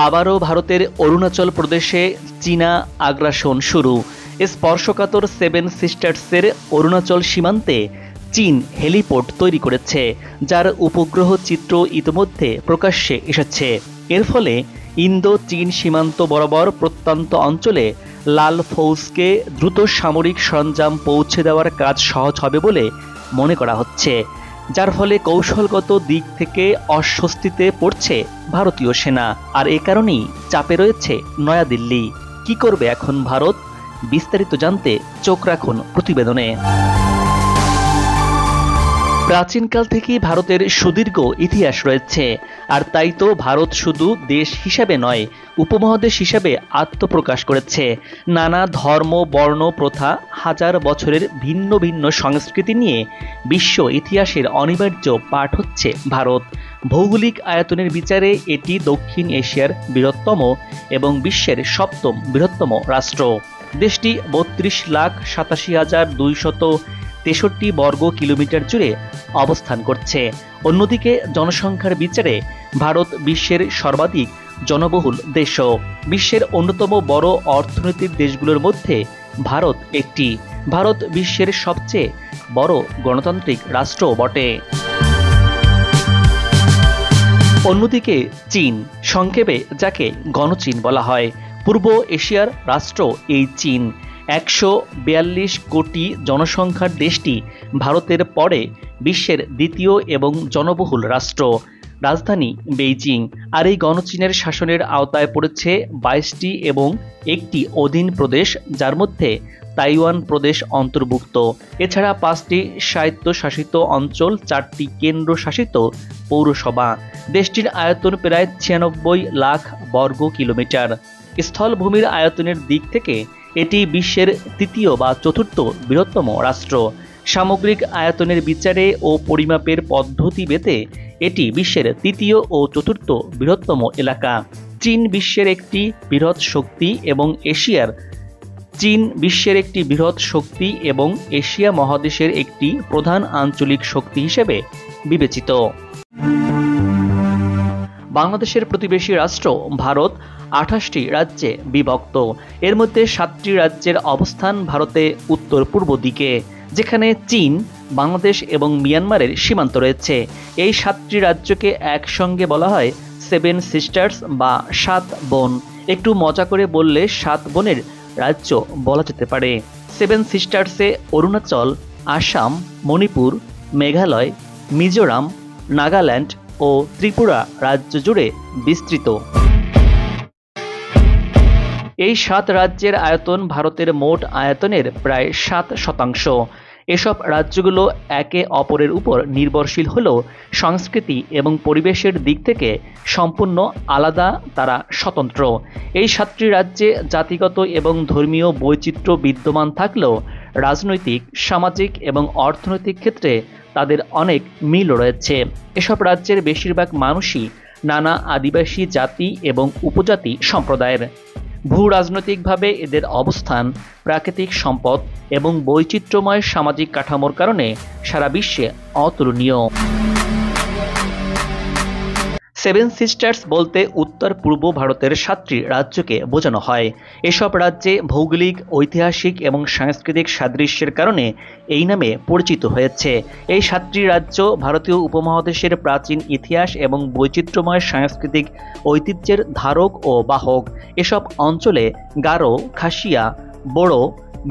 আবারও ভারতের অরুণাচল প্রদেশে চীনা আগ্রাসন শুরু। স্পর্শকাতর সেভেন সিস্টার্সের অরুণাচল সীমান্তে চীন হেলিপোর্ট তৈরি করেছে, যার উপগ্রহ চিত্র ইতিমধ্যে প্রকাশ্যে এসেছে। এর ফলে ইন্দো চীন সীমান্ত বরাবর প্রত্যন্ত অঞ্চলে লাল ফৌজকে দ্রুত সামরিক সরঞ্জাম পৌঁছে দেওয়ার কাজ সহজ হবে বলে মনে করা হচ্ছে, যার ফলে কৌশলগত দিক থেকে অস্বস্তিতে পড়ছে ভারতীয় সেনা। আর এ কারণেই চাপে রয়েছে নয়াদিল্লি। কি করবে এখন ভারত? বিস্তারিত জানতে চোখ রাখুন প্রতিবেদনে। প্রাচীনকাল থেকেই ভারতের সুদীর্ঘ ইতিহাস রয়েছে, আর তাই তো ভারত শুধু দেশ হিসাবে নয়, উপমহাদেশ হিসাবে আত্মপ্রকাশ করেছে। নানা ধর্ম, বর্ণ, প্রথা, হাজার বছরের ভিন্ন ভিন্ন সংস্কৃতি নিয়ে বিশ্ব ইতিহাসের অনিবার্য পাঠ হচ্ছে ভারত। ভৌগোলিক আয়তনের বিচারে এটি দক্ষিণ এশিয়ার বৃহত্তম এবং বিশ্বের সপ্তম বৃহত্তম রাষ্ট্র। দেশটি ৩২,৮৭,২৬৩ বর্গ কিলোমিটার জুড়ে অবস্থান করছে। অন্যদিকে জনসংখ্যার বিচারে ভারত বিশ্বের সর্বাধিক জনবহুল দেশও। বিশ্বের অন্যতম বড় অর্থনৈতিক দেশগুলোর মধ্যে ভারত একটি। ভারত বিশ্বের সবচেয়ে বড় গণতান্ত্রিক রাষ্ট্র বটে। অন্যদিকে চীন, সংক্ষেপে যাকে গণচীন বলা হয়, পূর্ব এশিয়ার রাষ্ট্র এই চীন। ১৪২ কোটি জনসংখ্যার দেশটি ভারতের পরে বিশ্বের দ্বিতীয় এবং জনবহুল রাষ্ট্র। রাজধানী বেইজিং। আর এই গণচীনের শাসনের আওতায় পড়েছে ২২টি এবং একটি অধীন প্রদেশ, যার মধ্যে তাইওয়ান প্রদেশ অন্তর্ভুক্ত। এছাড়া ৫টি স্বায়ত্তশাসিত অঞ্চল, ৪টি কেন্দ্রশাসিত পৌরসভা। দেশটির আয়তন প্রায় ৯৬ লাখ বর্গ কিলোমিটার। স্থলভূমির আয়তনের দিক থেকে এটি বিশ্বের তৃতীয় বা চতুর্থ বৃহত্তম রাষ্ট্র। সামগ্রিক আয়তনের বিচারে ও পরিমাপের পদ্ধতি বেতে এটি বিশ্বের তৃতীয় ও চতুর্থ বৃহত্তম এলাকা। চীন বিশ্বের একটি বৃহৎ শক্তি এবং এশিয়া মহাদেশের একটি প্রধান আঞ্চলিক শক্তি হিসেবে বিবেচিত। বাংলাদেশের প্রতিবেশী রাষ্ট্র ভারত ২৮টি রাজ্যে বিভক্ত। এর মধ্যে ৭টি রাজ্যের অবস্থান ভারতে উত্তর পূর্ব দিকে, যেখানে চীন, বাংলাদেশ এবং মিয়ানমারের সীমান্ত রয়েছে। এই ৭টি রাজ্যকে একসঙ্গে বলা হয় সেভেন সিস্টার্স বা ৭ বোন। একটু মজা করে বললে ৭ বোনের রাজ্য বলা যেতে পারে। সেভেন সিস্টার্সে অরুণাচল, আসাম, মণিপুর, মেঘালয়, মিজোরাম, নাগাল্যান্ড ও ত্রিপুরা রাজ্য জুড়ে বিস্তৃত। এই ৭ রাজ্যের আয়তন ভারতের মোট আয়তনের প্রায় ৭%। এসব রাজ্যগুলো একে অপরের উপর নির্ভরশীল হলেও সংস্কৃতি এবং পরিবেশের দিক থেকে সম্পূর্ণ আলাদা, তারা স্বতন্ত্র। এই ৭টি রাজ্যে জাতিগত এবং ধর্মীয় বৈচিত্র্য বিদ্যমান থাকলেও রাজনৈতিক, সামাজিক এবং অর্থনৈতিক ক্ষেত্রে তাদের অনেক মিল রয়েছে। এসব রাজ্যের বেশিরভাগ মানুষই নানা আদিবাসী জাতি এবং উপজাতি সম্প্রদায়ের। ভূ রাজনৈতিকভাবে এদের অবস্থান, প্রাকৃতিক সম্পদ এবং বৈচিত্র্যময় সামাজিক কাঠামোর কারণে সারা বিশ্বে অতুলনীয়। সেভেন সিস্টার্স বলতে উত্তর পূর্ব ভারতের ৭টি রাজ্যকে বোঝানো হয়। এসব রাজ্যে ভৌগোলিক, ঐতিহাসিক এবং সাংস্কৃতিক সাদৃশ্যের কারণে এই নামে পরিচিত হয়েছে। এই ৭টি রাজ্য ভারতীয় উপমহাদেশের প্রাচীন ইতিহাস এবং বৈচিত্র্যময় সাংস্কৃতিক ঐতিহ্যের ধারক ও বাহক। এসব অঞ্চলে গারো, খাসিয়া, বোড়ো,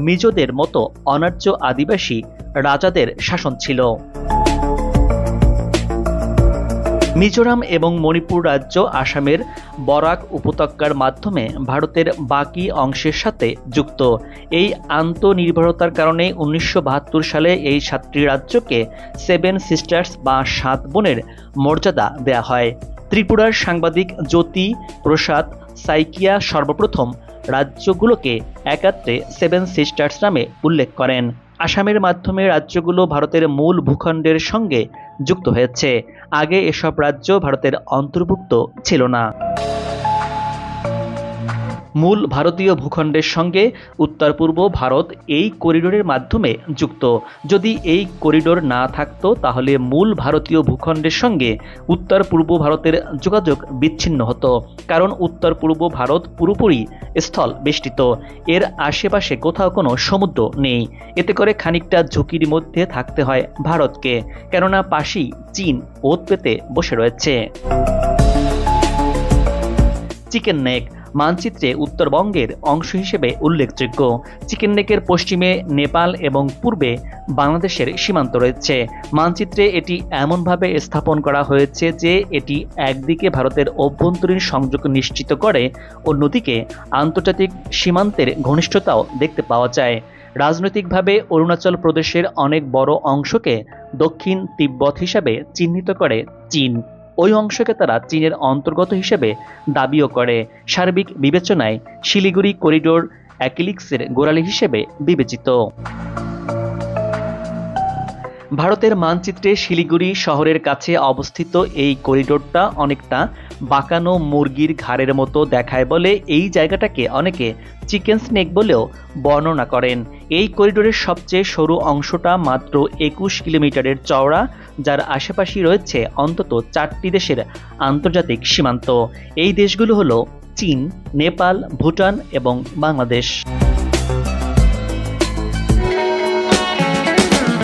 মিজোদের মতো অনার্য আদিবাসী রাজাদের শাসন ছিল। মিজোরাম এবং মণিপুর রাজ্য আসামের বরাক উপত্যকার মাধ্যমে ভারতের বাকি অংশের সাথে যুক্ত। এই আন্তঃনির্ভরতার কারণে ১৯৭২ সালে এই ৭টি রাজ্যকে সেভেন সিস্টার্স বা ৭ বোনের মর্যাদা দেয়া হয়। ত্রিপুরার সাংবাদিক জ্যোতি প্রসাদ সাইকিয়া সর্বপ্রথম রাজ্যগুলোকে একাত্রে সেভেন সিস্টার্স নামে উল্লেখ করেন। আসামের মাধ্যমে রাজ্যগুলো ভারতের মূল ভূখণ্ডের সঙ্গে যুক্ত হয়েছে। আগে এসব রাজ্য ভারতের অন্তর্ভুক্ত ছিল না। মূল ভারতীয় ভূখণ্ডের সঙ্গে উত্তর পূর্ব ভারত এই করিডোরের মাধ্যমে যুক্ত। যদি এই করিডোর না থাকতো তাহলে মূল ভারতীয় ভূখণ্ডের সঙ্গে উত্তর পূর্ব ভারতের যোগাযোগ বিচ্ছিন্ন হতো, কারণ উত্তর পূর্ব ভারত পুরোপুরি স্থল বেষ্টিত। এর আশেপাশে কোথাও কোনো সমুদ্র নেই। এতে করে খানিকটা ঝুঁকির মধ্যে থাকতে হয় ভারতকে, কেননা পাশেই চীন ওত পেতে বসে রয়েছে। চিকেন নেক মানচিত্রে উত্তরবঙ্গের অংশ হিসেবে উল্লেখযোগ্য। চিকেন নেকের পশ্চিমে নেপাল এবং পূর্বে বাংলাদেশের সীমান্ত রয়েছে। মানচিত্রে এটি এমনভাবে স্থাপন করা হয়েছে যে এটি একদিকে ভারতের অভ্যন্তরীণ সংযোগ নিশ্চিত করে, অন্যদিকে আন্তর্জাতিক সীমান্তের ঘনিষ্ঠতাও দেখতে পাওয়া যায়। রাজনৈতিকভাবে অরুণাচল প্রদেশের অনেক বড় অংশকে দক্ষিণ তিব্বত হিসাবে চিহ্নিত করে চীন। ওই অংশকে তারা চীনের অন্তর্গত হিসেবে দাবিও করে। সার্বিক বিবেচনায় শিলিগুড়ি করিডোর অ্যাকিলিক্সের গোড়ালি হিসেবে বিবেচিত। ভারতের মানচিত্রে শিলিগুড়ি শহরের কাছে অবস্থিত এই করিডোরটা অনেকটা বাঁকানো মুরগির ঘাড়ের মতো দেখায় বলে এই জায়গাটাকে অনেকে চিকেন স্নেক বলেও বর্ণনা করেন। এই করিডোরের সবচেয়ে সরু অংশটা মাত্র 21 কিলোমিটারের চওড়া, যার আশেপাশে রয়েছে অন্তত 4টি দেশের আন্তর্জাতিক সীমান্ত। এই দেশগুলো হলো চীন, নেপাল, ভুটান এবং বাংলাদেশ।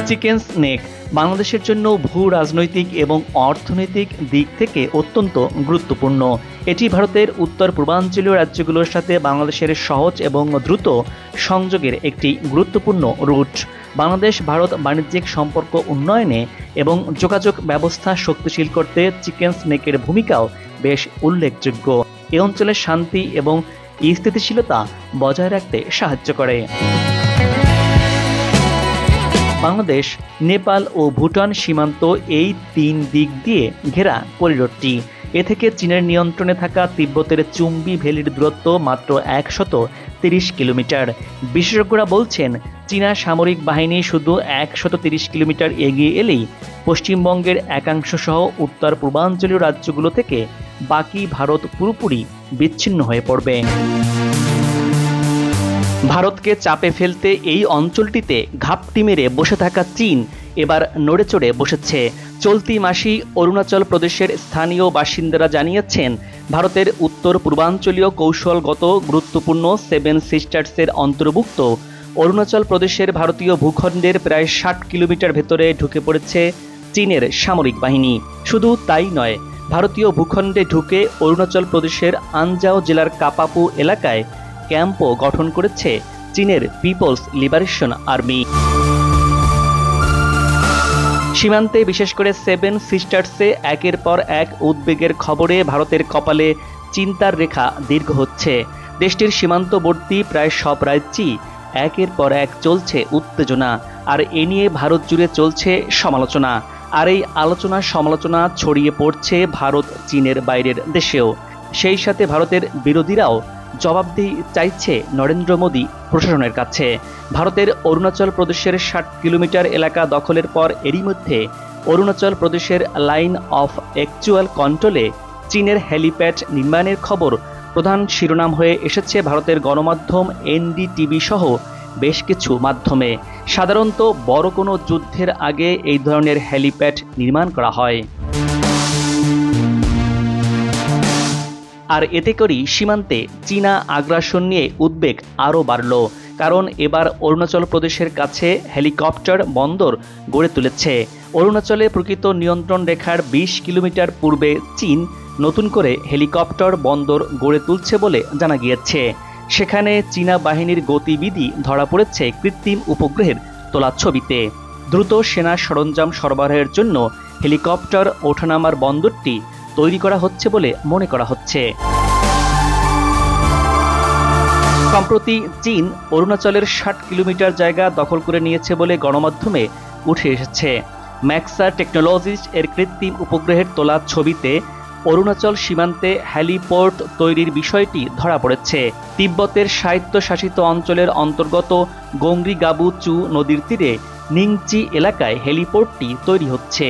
চিকেন স্নেক বাংলাদেশের জন্য ভূ রাজনৈতিক এবং অর্থনৈতিক দিক থেকে অত্যন্ত গুরুত্বপূর্ণ। এটি ভারতের উত্তর পূর্বাঞ্চলীয় রাজ্যগুলোর সাথে বাংলাদেশের সহজ এবং দ্রুত সংযোগের একটি গুরুত্বপূর্ণ রুট। বাংলাদেশ ভারত বাণিজ্যিক সম্পর্ক উন্নয়নে এবং যোগাযোগ ব্যবস্থা শক্তিশালী করতে চিকেন স্নেকের ভূমিকাও বেশ উল্লেখযোগ্য। এ অঞ্চলের শান্তি এবং স্থিতিশীলতা বজায় রাখতে সাহায্য করে। বাংলাদেশ, নেপাল ও ভুটান সীমান্ত এই 3 দিক দিয়ে ঘেরা করিডোরটি। এ থেকে চীনের নিয়ন্ত্রণে থাকা তিব্বতের চুম্বি ভ্যালির দূরত্ব মাত্র 130 কিলোমিটার। বিশেষজ্ঞরা বলছেন, চীনা সামরিক বাহিনী শুধু 130 কিলোমিটার এগিয়ে এলেই পশ্চিমবঙ্গের একাংশ সহ উত্তর পূর্বাঞ্চলীয় রাজ্যগুলো থেকে বাকি ভারত পুরোপুরি বিচ্ছিন্ন হয়ে পড়বে। ভারতকে চাপে ফেলতে এই অঞ্চলটিতে ঘাপটি মেরে বসে থাকা চীন এবার নড়েচড়ে বসেছে। চলতি মাসেই অরুণাচল প্রদেশের স্থানীয় বাসিন্দারা জানিয়েছেন, ভারতের উত্তর পূর্বাঞ্চলীয় কৌশলগত গুরুত্বপূর্ণ 7 সিস্টার্সের অন্তর্ভুক্ত অরুণাচল প্রদেশের ভারতীয় ভূখণ্ডের প্রায় 60 কিলোমিটার ভেতরে ঢুকে পড়েছে চীনের সামরিক বাহিনী। শুধু তাই নয়, ভারতীয় ভূখণ্ডে ঢুকে অরুণাচল প্রদেশের আনজাও জেলার কাপাপু এলাকায় ক্যাম্পও গঠন করেছে চীনের পিপলস লিবারেশন আর্মি। সীমান্তে বিশেষ করে 7 সিস্টার্সে একের পর এক উদ্বেগের খবরে ভারতের কপালে চিন্তার রেখা দীর্ঘ হচ্ছে। দেশটির সীমান্তবর্তী প্রায় সব রাজ্যেই একের পর এক চলছে উত্তেজনা, আর এ নিয়ে ভারত জুড়ে চলছে সমালোচনা। আর এই আলোচনা সমালোচনা ছড়িয়ে পড়ছে ভারত চীনের বাইরের দেশেও। সেই সাথে ভারতের বিরোধীরাও জবাবদিহি চাইছে নরেন্দ্র মোদী প্রশাসনের কাছে। ভারতের অরুণাচল প্রদেশের 60 কিলোমিটার এলাকা দখলের পর এরই মধ্যে অরুণাচল প্রদেশের লাইন অফ অ্যাকচুয়াল কন্ট্রোলে চীনের হেলিপ্যাড নির্মাণের খবর প্রধান শিরোনাম হয়ে এসেছে ভারতের গণমাধ্যম NDTV সহ বেশ কিছু মাধ্যমে। সাধারণত বড় কোনো যুদ্ধের আগে এই ধরনের হেলিপ্যাড নির্মাণ করা হয়। আর এতে করেই সীমান্তে চীনা আগ্রাসন নিয়ে উদ্বেগ আরও বাড়ল, কারণ এবার অরুণাচল প্রদেশের কাছে হেলিকপ্টার বন্দর গড়ে তুলেছে। অরুণাচলে প্রকৃত নিয়ন্ত্রণ রেখার 20 কিলোমিটার পূর্বে চীন নতুন করে হেলিকপ্টার বন্দর গড়ে তুলছে বলে জানা গিয়েছে। সেখানে চীনা বাহিনীর গতিবিধি ধরা পড়েছে কৃত্রিম উপগ্রহের তোলা ছবিতে। দ্রুত সেনা সরঞ্জাম সরবরাহের জন্য হেলিকপ্টার ওঠানামার বন্দরটি তৈরি করা হচ্ছে বলে মনে করা হচ্ছে। সম্প্রতি চীন অরুণাচলের 60 কিলোমিটার জায়গা দখল করে নিয়েছে বলে গণমাধ্যমে উঠে এসেছে। ম্যাক্সা টেকনোলজিস এর কৃত্রিম উপগ্রহের তোলা ছবিতে অরুণাচল সীমান্তে হ্যালিপোর্ট তৈরির বিষয়টি ধরা পড়েছে। তিব্বতের স্বায়ত্তশাসিত অঞ্চলের অন্তর্গত গোংরি-গাবু চু নদীর তীরে নিংচি এলাকায় হেলিপোর্টটি তৈরি হচ্ছে।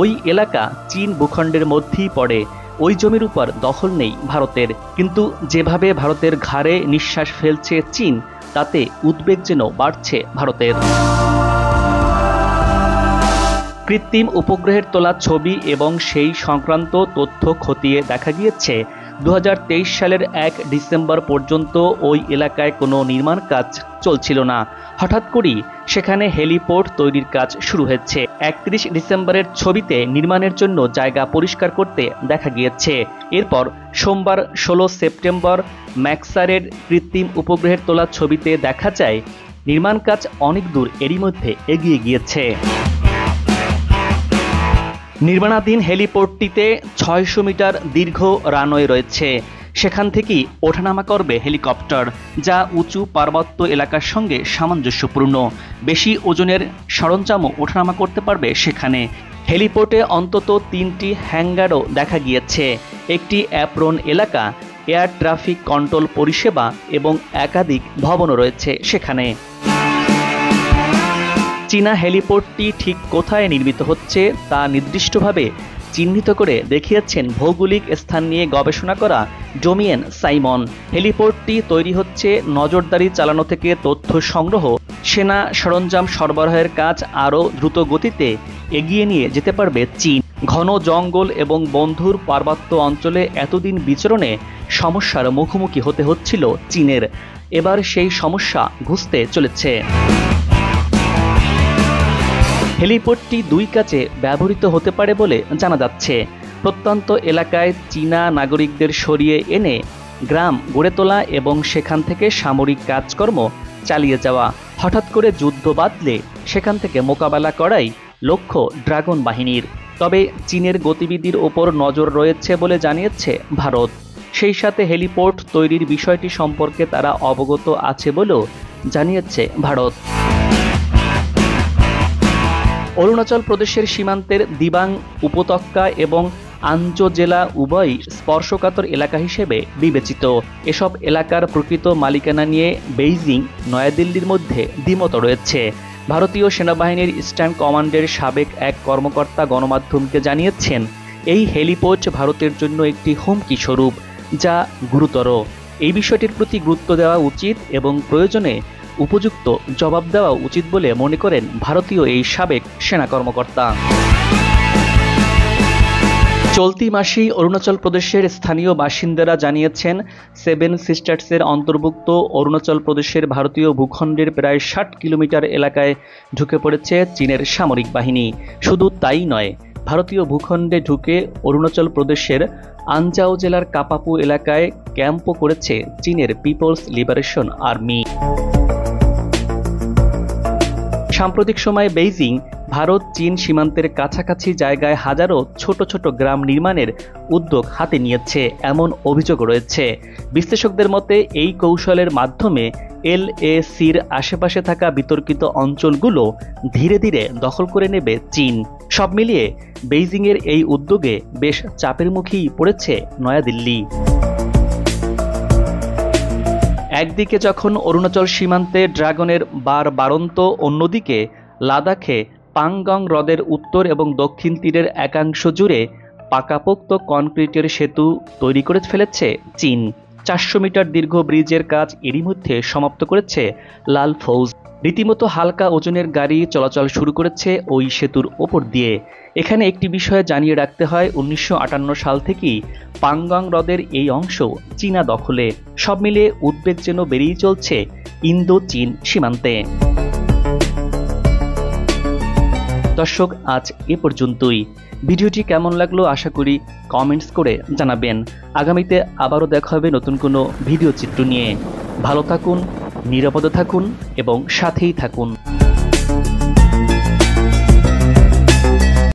ওই এলাকা চীন ভূখণ্ডের মধ্যেই পড়ে। ওই জমির উপর দখল নেই ভারতের। কিন্তু যেভাবে ভারতের ঘাড়ে নিঃশ্বাস ফেলছে চীন, তাতে উদ্বেগ যেন বাড়ছে ভারতের। কৃত্রিম উপগ্রহের তোলা ছবি এবং সেই সংক্রান্ত তথ্য খতিয়ে দেখা গিয়েছে 2023 সালের 1 ডিসেম্বর পর্যন্ত ওই এলাকায় কোনো নির্মাণ কাজ চলছিল না। হঠাৎ করেই সেখানে হেলিপোর্ট তৈরির কাজ শুরু হয়েছে। 31 ডিসেম্বরের ছবিতে নির্মাণের জন্য জায়গা পরিষ্কার করতে দেখা গিয়েছে। এরপর সোমবার 16 সেপ্টেম্বর ম্যাক্সারের কৃত্রিম উপগ্রহের তোলা ছবিতে দেখা যায় নির্মাণ কাজ অনেক দূর এরই মধ্যে এগিয়ে গিয়েছে। নির্মাণাধীন হেলিপোর্টটিতে 600 মিটার দীর্ঘ রানওয়ে রয়েছে। সেখান থেকেই ওঠানামা করবে হেলিকপ্টার, যা উঁচু পার্বত্য এলাকার সঙ্গে সামঞ্জস্যপূর্ণ। বেশি ওজনের সরঞ্জামও ওঠানামা করতে পারবে সেখানে। হেলিপোর্টে অন্তত 3টি হ্যাঙ্গারও দেখা গিয়েছে, একটি অ্যাপ্রন এলাকা, এয়ার ট্রাফিক কন্ট্রোল পরিষেবা এবং একাধিক ভবনও রয়েছে সেখানে। চীনা হেলিপোর্টটি ঠিক কোথায় নির্মিত হচ্ছে তা নির্দিষ্টভাবে চিহ্নিত করে দেখিয়েছেন ভৌগোলিক স্থান নিয়ে গবেষণা করা ডোমিয়েন সাইমন। হেলিপোর্টটি তৈরি হচ্ছে নজরদারি চালানো থেকে তথ্য সংগ্রহ, সেনা সরঞ্জাম সরবরাহের কাজ আরও দ্রুত গতিতে এগিয়ে নিয়ে যেতে পারবে চীন। ঘন জঙ্গল এবং বন্ধুর পার্বত্য অঞ্চলে এতদিন বিচরণে সমস্যার মুখোমুখি হতে হচ্ছিল চীনের। এবার সেই সমস্যা ঘুচতে চলেছে। হেলিপোর্টটি 2 কাজে ব্যবহৃত হতে পারে বলে জানা যাচ্ছে। প্রত্যন্ত এলাকায় চীনা নাগরিকদের সরিয়ে এনে গ্রাম গড়ে তোলা এবং সেখান থেকে সামরিক কাজকর্ম চালিয়ে যাওয়া। হঠাৎ করে যুদ্ধ বাঁধলে সেখান থেকে মোকাবেলা করাই লক্ষ্য ড্রাগন বাহিনীর। তবে চীনের গতিবিধির ওপর নজর রয়েছে বলে জানিয়েছে ভারত। সেই সাথে হেলিপোর্ট তৈরির বিষয়টি সম্পর্কে তারা অবগত আছে বলেও জানিয়েছে ভারত। অরুণাচল প্রদেশের সীমান্তের দিবাং উপত্যকা এবং আঞ্জো জেলা উভয়ই স্পর্শকাতর এলাকা হিসেবে বিবেচিত। এসব এলাকার প্রকৃত মালিকানা নিয়ে বেইজিং নয়াদিল্লির মধ্যে দ্বিমত রয়েছে। ভারতীয় সেনাবাহিনীর ইস্টার্ন কমান্ডের সাবেক এক কর্মকর্তা গণমাধ্যমকে জানিয়েছেন, এই হেলিপোর্ট ভারতের জন্য একটি হুমকি স্বরূপ, যা গুরুতর। এই বিষয়টির প্রতি গুরুত্ব দেওয়া উচিত এবং প্রয়োজনে উপযুক্ত জবাব দেওয়া উচিত বলে মনে করেন ভারতীয় এই সাবেক সেনা কর্মকর্তা। চলতি মাসেই অরুণাচল প্রদেশের স্থানীয় বাসিন্দারা জানিয়েছেন, 7 সিস্টার্সের অন্তর্ভুক্ত অরুণাচল প্রদেশের ভারতীয় ভূখণ্ডের প্রায় 60 কিলোমিটার এলাকায় ঢুকে পড়েছে চীনের সামরিক বাহিনী। শুধু তাই নয়, ভারতীয় ভূখণ্ডে ঢুকে অরুণাচল প্রদেশের আনজাও জেলার কাপাপু এলাকায় ক্যাম্পও করেছে চীনের পিপলস লিবারেশন আর্মি। সাম্প্রতিক সময়ে বেইজিং ভারত চীন সীমান্তের কাছাকাছি জায়গায় হাজারো ছোট ছোট গ্রাম নির্মাণের উদ্যোগ হাতে নিয়েছে এমন অভিযোগ রয়েছে। বিশ্লেষকদের মতে এই কৌশলের মাধ্যমে LACর আশেপাশে থাকা বিতর্কিত অঞ্চলগুলো ধীরে ধীরে দখল করে নেবে চীন। সব মিলিয়ে বেইজিংয়ের এই উদ্যোগে বেশ চাপের মুখেই পড়েছে নয়াদিল্লি। একদিকে যখন অরুণাচল সীমান্তে ড্রাগনের বাড়ন্ত, অন্যদিকে লাদাখে পাংগং হ্রদের উত্তর এবং দক্ষিণ তীরের একাংশ জুড়ে পাকাপোক্ত কনক্রিটের সেতু তৈরি করে ফেলেছে চীন। 400 মিটার দীর্ঘ ব্রিজের কাজ এরই মধ্যে সমাপ্ত করেছে লাল ফৌজ। রীতিমতো হালকা ওজনের গাড়ি চলাচল শুরু করেছে ওই সেতুর ওপর দিয়ে। এখানে একটি বিষয় জানিয়ে রাখতে হয়, 1958 সাল থেকেই পাংগং হ্রদের এই অংশ চীনা দখলে। সব মিলিয়ে উদ্বেগ যেন বেড়েই চলছে ইন্দো চীন সীমান্তে। দর্শক, আজ এ পর্যন্তই। ভিডিওটি কেমন লাগলো আশা করি কমেন্টস করে জানাবেন। আগামীতে আবারও দেখা হবে নতুন কোনো ভিডিও চিত্র নিয়ে। ভালো থাকুন, নিরাপদে থাকুন এবং সাথেই থাকুন।